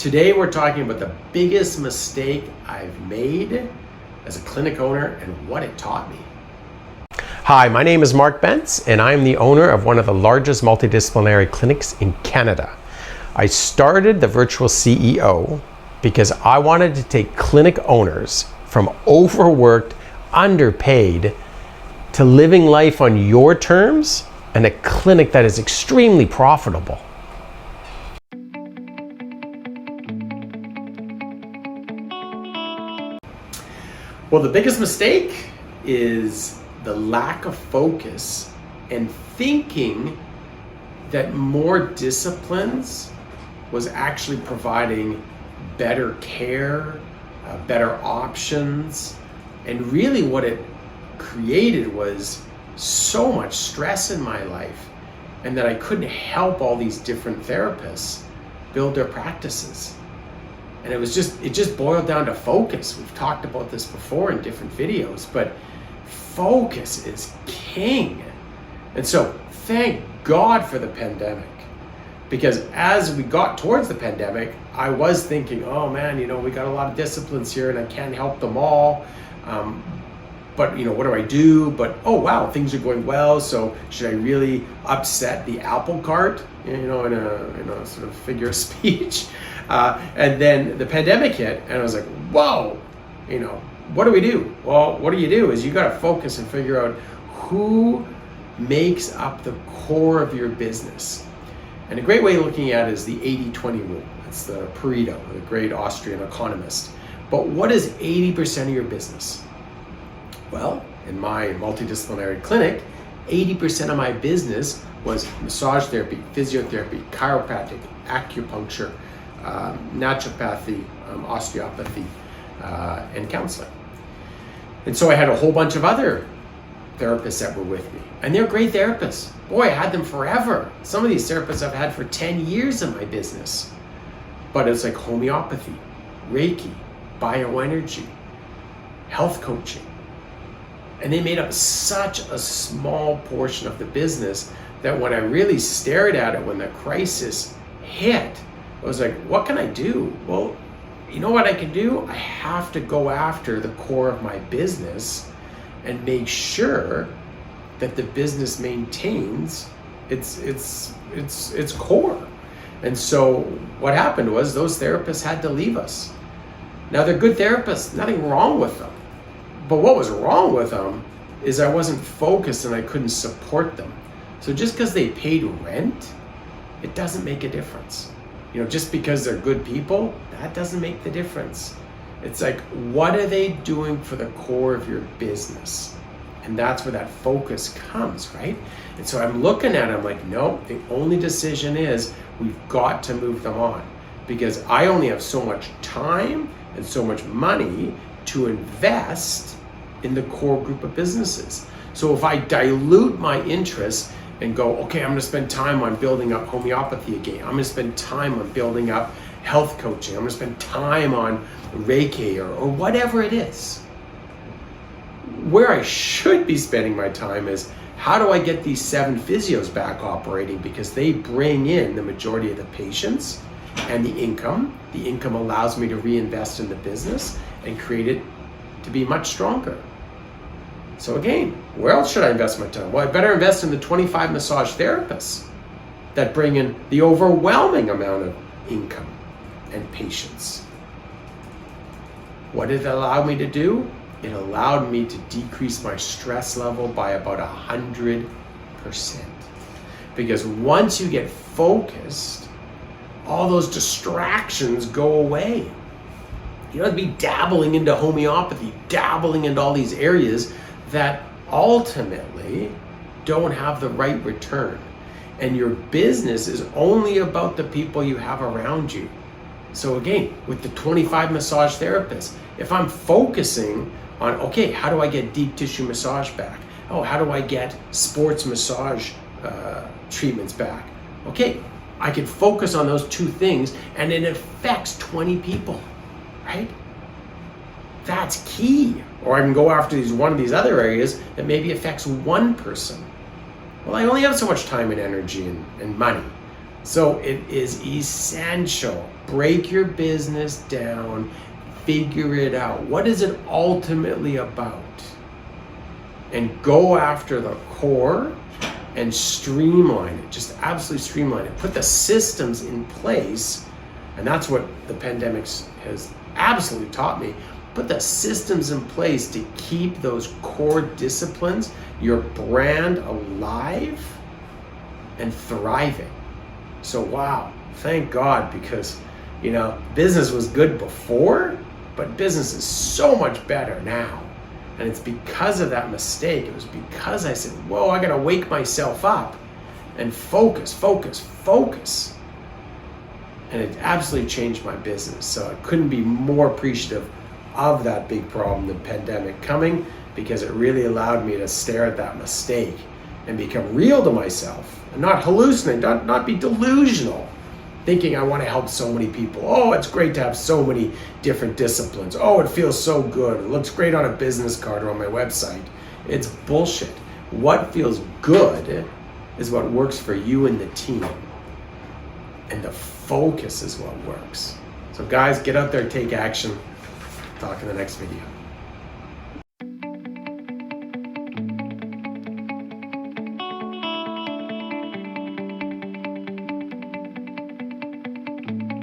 Today we're talking about the biggest mistake I've made as a clinic owner and what it taught me. Hi, my name is Mark Bentz, and I'm the owner of one of the largest multidisciplinary clinics in Canada. I started the Virtual CEO because I wanted to take clinic owners from overworked, underpaid, to living life on your terms and a clinic that is extremely profitable. Well, the biggest mistake is the lack of focus and thinking that more disciplines was actually providing better care, better options, and really what it created was so much stress in my life, and that I couldn't help all these different therapists build their practices. And it just boiled down to focus. We've talked about this before in different videos, but focus is king. And so thank God for the pandemic, because as we got towards the pandemic, I was thinking, oh man, we got a lot of disciplines here and I can't help them all. But what do I do? But oh wow, things are going well. So should I really upset the apple cart? In a sort of figure of speech. And then the pandemic hit, and I was like, whoa, what do we do? Well, what do is you got to focus and figure out who makes up the core of your business. And a great way of looking at it is the 80-20 rule. It's the Pareto, the great Austrian economist. But what is 80% of your business? Well, in my multidisciplinary clinic, 80% of my business was massage therapy, physiotherapy, chiropractic, acupuncture, naturopathy, osteopathy, and counseling. And so I had a whole bunch of other therapists that were with me, and they're great therapists. Boy, I had them forever. Some of these therapists I've had for 10 years in my business. But it's like homeopathy, Reiki, bioenergy, health coaching. And they made up such a small portion of the business that when I really stared at it, when the crisis hit, I was like, what can I do? Well, you know what I can do? I have to go after the core of my business and make sure that the business maintains its core. And so what happened was those therapists had to leave us. Now they're good therapists, nothing wrong with them. But what was wrong with them is I wasn't focused and I couldn't support them. So just because they paid rent, it doesn't make a difference. Just because they're good people, that doesn't make the difference. It's like, what are they doing for the core of your business? And that's where that focus comes, right? And so I'm looking at it, I'm like, no, the only decision is we've got to move them on, because I only have so much time and so much money to invest in the core group of businesses. So if I dilute my interest and go, okay, I'm gonna spend time on building up homeopathy again, I'm gonna spend time on building up health coaching, I'm gonna spend time on Reiki or whatever it is. Where I should be spending my time is, how do I get these 7 physios back operating, because they bring in the majority of the patients and the income. The income allows me to reinvest in the business and create it to be much stronger. So again, where else should I invest my time? Well, I better invest in the 25 massage therapists that bring in the overwhelming amount of income and patients. What did it allow me to do? It allowed me to decrease my stress level by about 100%. Because once you get focused, all those distractions go away. You don't have to be dabbling into homeopathy, dabbling into all these areas that ultimately don't have the right return. And your business is only about the people you have around you. So again, with the 25 massage therapists, if I'm focusing on, okay, how do I get deep tissue massage back? Oh, how do I get sports massage treatments back? Okay, I can focus on those 2 things and it affects 20 people, right? That's key. Or I can go after one of these other areas that maybe affects 1 person. Well, I only have so much time and energy and money. So it is essential. Break your business down, figure it out. What is it ultimately about? And go after the core and streamline it. Just absolutely streamline it. Put the systems in place. And that's what the pandemic has absolutely taught me. Put the systems in place to keep those core disciplines, your brand alive and thriving. So wow, thank God, because business was good before, but business is so much better now. And it's because of that mistake. It was because I said, whoa, I gotta wake myself up and focus. And it absolutely changed my business. So I couldn't be more appreciative of that big problem, the pandemic coming, because it really allowed me to stare at that mistake and become real to myself and not hallucinate, not be delusional, thinking I want to help so many people. Oh, it's great to have so many different disciplines. Oh, it feels so good. It looks great on a business card or on my website. It's bullshit. What feels good is what works for you and the team. And the focus is what works. So guys, get out there, take action. Talk in the next video.